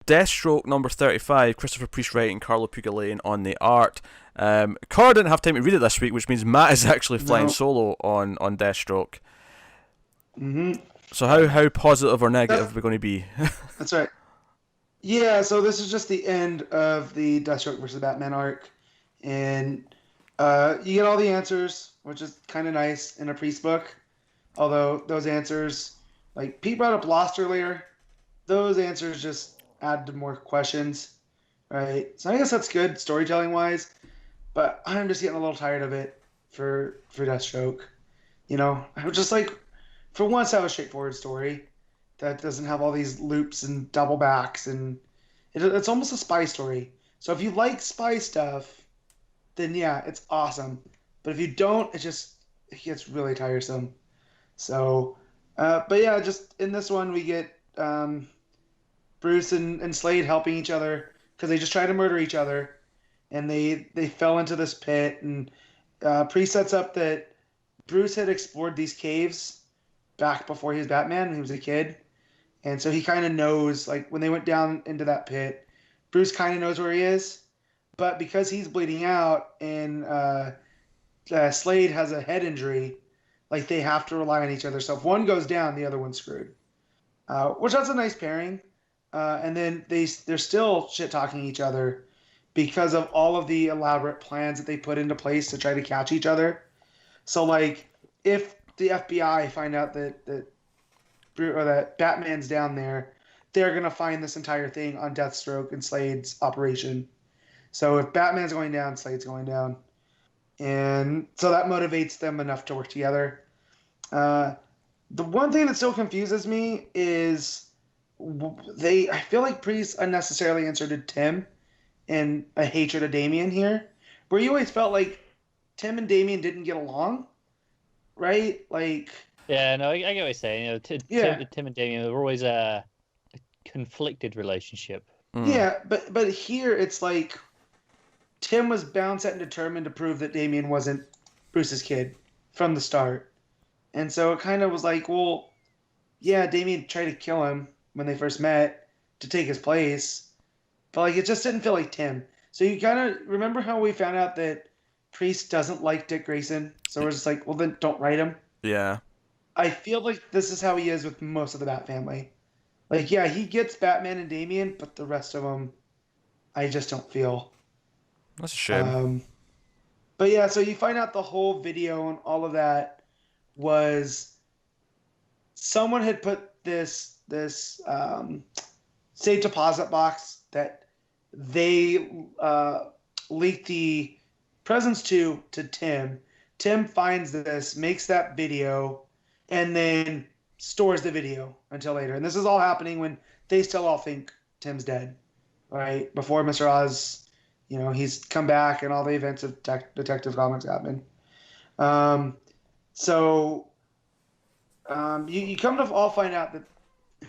Deathstroke number 35, Christopher Priest writing, Carlo Pugliese on the art. Connor didn't have time to read it this week, which means Matt is actually flying No. solo on Deathstroke. Mm-hmm. So how positive or negative That's, are we going to be? that's right. Yeah, so this is just the end of the Deathstroke versus Batman arc. And you get all the answers, which is kind of nice in a Priest book. Although those answers, like Pete brought up Lost earlier, those answers just add to more questions, right? So I guess that's good storytelling wise, but I'm just getting a little tired of it for Deathstroke. I was just like, for once, have a straightforward story that doesn't have all these loops and double backs, and it's almost a spy story. So if you like spy stuff, then yeah, it's awesome. But if you don't, it gets really tiresome. So, but yeah, just in this one, we get Bruce and Slade helping each other because they just try to murder each other, and they fell into this pit. And Pre sets up that Bruce had explored these caves back before he was Batman when he was a kid, and so he kind of knows, like when they went down into that pit, Bruce kind of knows where he is, but because he's bleeding out and Slade has a head injury, like they have to rely on each other. So if one goes down, the other one's screwed. Which that's a nice pairing. And then they're still shit talking each other because of all of the elaborate plans that they put into place to try to catch each other. So like if the FBI find out that Batman's down there, they're gonna find this entire thing on Deathstroke and Slade's operation. So if Batman's going down, Slade's going down, and so that motivates them enough to work together. The one thing that still confuses me is I feel like Priest unnecessarily inserted Tim and a hatred of Damian here, where you always felt like Tim and Damian didn't get along, right? Like, Yeah, no, I get what you're saying. yeah, Tim and Damien were always a conflicted relationship. yeah, but here it's like Tim was bound, set, and determined to prove that Damian wasn't Bruce's kid from the start. And so it kind of was like, well, yeah, Damian tried to kill him when they first met to take his place, but like it just didn't feel like Tim. So you kind of remember how we found out that Priest doesn't like Dick Grayson, so we're just like, well, then don't write him. Yeah. I feel like this is how he is with most of the Bat family. Like, yeah, he gets Batman and Damian, but the rest of them, I just don't feel. That's a shame. But yeah, so you find out the whole video and all of that was someone had put this safe deposit box that they leaked the presents to Tim. Tim finds this, makes that video, and then stores the video until later. And this is all happening when they still all think Tim's dead, right? Before Mr. Oz, he's come back and all the events of Detective Comics happen. So you come to all find out that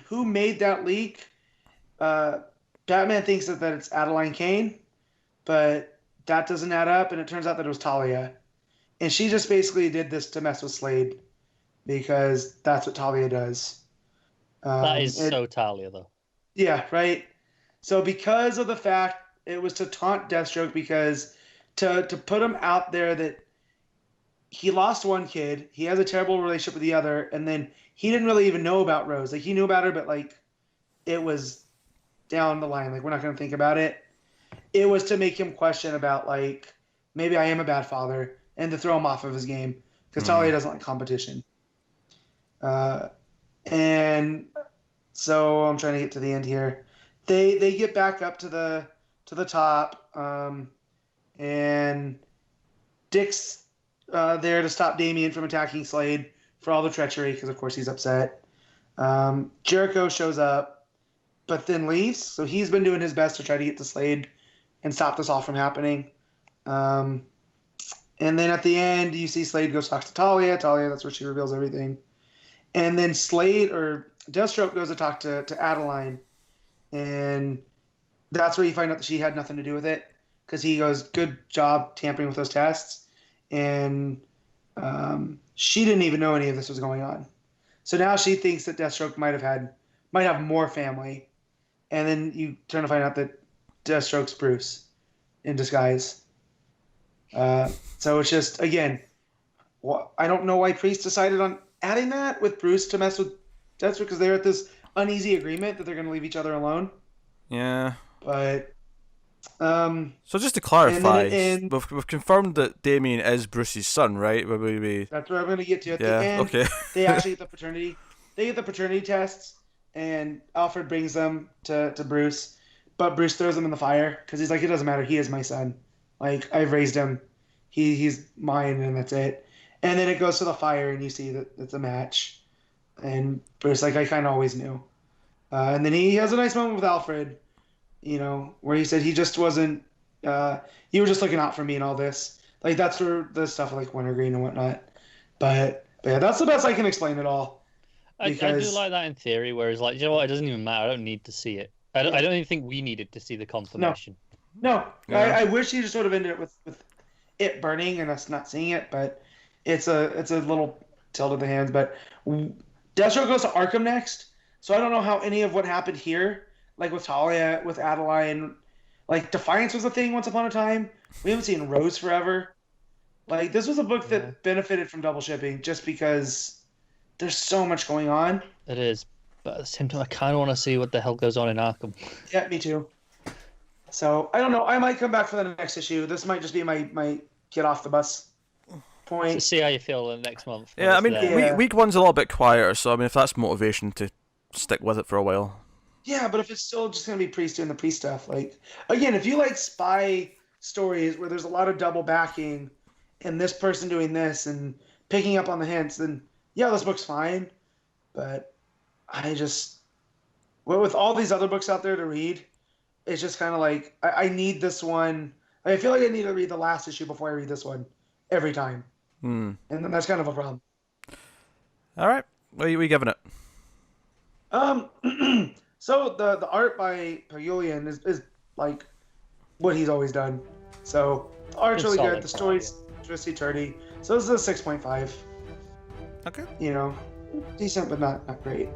who made that leak. Batman thinks that it's Adeline Kane, but that doesn't add up, and it turns out that it was Talia. And she just basically did this to mess with Slade because that's what Talia does. That is so Talia, though. Yeah, right? So because of the fact it was to taunt Deathstroke, because to put him out there that he lost one kid, he has a terrible relationship with the other, and then he didn't really even know about Rose. Like, he knew about her, but, like, it was down the line. Like, we're not going to think about it. It was to make him question about, like, maybe I am a bad father, and to throw him off of his game, because Talia doesn't like competition. And so I'm trying to get to the end here. They get back up to the top, and Dick's there to stop Damian from attacking Slade for all the treachery, because of course he's upset. Jericho shows up, but then leaves. So he's been doing his best to try to get to Slade and stop this all from happening. And then at the end, you see Slade goes talk to Talia. Talia, that's where she reveals everything. And then Slade or Deathstroke goes to talk to Adeline, and that's where you find out that she had nothing to do with it, because he goes, "Good job tampering with those tests," and she didn't even know any of this was going on. So now she thinks that Deathstroke might have more family, and then you turn to find out that Deathstroke's Bruce in disguise. So it's just, again, I don't know why Priest decided on adding that with Bruce to mess with Deathstroke, because they're at this uneasy agreement that they're going to leave each other alone. Yeah. But so just to clarify, and we've confirmed that Damien is Bruce's son, right? That's where I'm going to get to at the end. Okay. They actually get the paternity. They get the paternity tests, and Alfred brings them to Bruce, but Bruce throws them in the fire because he's like, it doesn't matter. He is my son. Like, I've raised him. He's mine, and that's it. And then it goes to the fire, and you see that it's a match. And Bruce, like, I kind of always knew. And then he has a nice moment with Alfred, where he said he just wasn't, you were just looking out for me and all this. Like, that's where the stuff like Wintergreen and whatnot. But yeah, that's the best I can explain it all. I do like that in theory, whereas, like, you know what, it doesn't even matter. I don't need to see it. I don't even think we needed to see the confirmation. No. Yeah. I wish he just would have ended it with it burning and us not seeing it, but it's a little tilt of the hands. But Deathstroke goes to Arkham next, so I don't know how any of what happened here, like with Talia, with Adeline, like Defiance was a thing once upon a time. We haven't seen Rose forever. Like, this was a book that benefited from double shipping just because there's so much going on. It is, but at the same time, I kind of want to see what the hell goes on in Arkham. Yeah, me too. So, I don't know. I might come back for the next issue. This might just be my get off the bus point. To see how you feel in the next month. Yeah, I mean, week one's a little bit quieter, so I mean, if that's motivation to stick with it for a while. Yeah, but if it's still just going to be Priest doing the Priest stuff, like, again, if you like spy stories where there's a lot of double backing and this person doing this and picking up on the hints, then yeah, this book's fine. But with all these other books out there to read, it's just kind of like, I need this one. I feel like I need to read the last issue before I read this one every time. And then that's kind of a problem. All right. What are you giving it? So the art by Pagulian is like what he's always done. So the art's really good. The story's twisty turdy. So this is a 6.5. Okay. Decent but not great.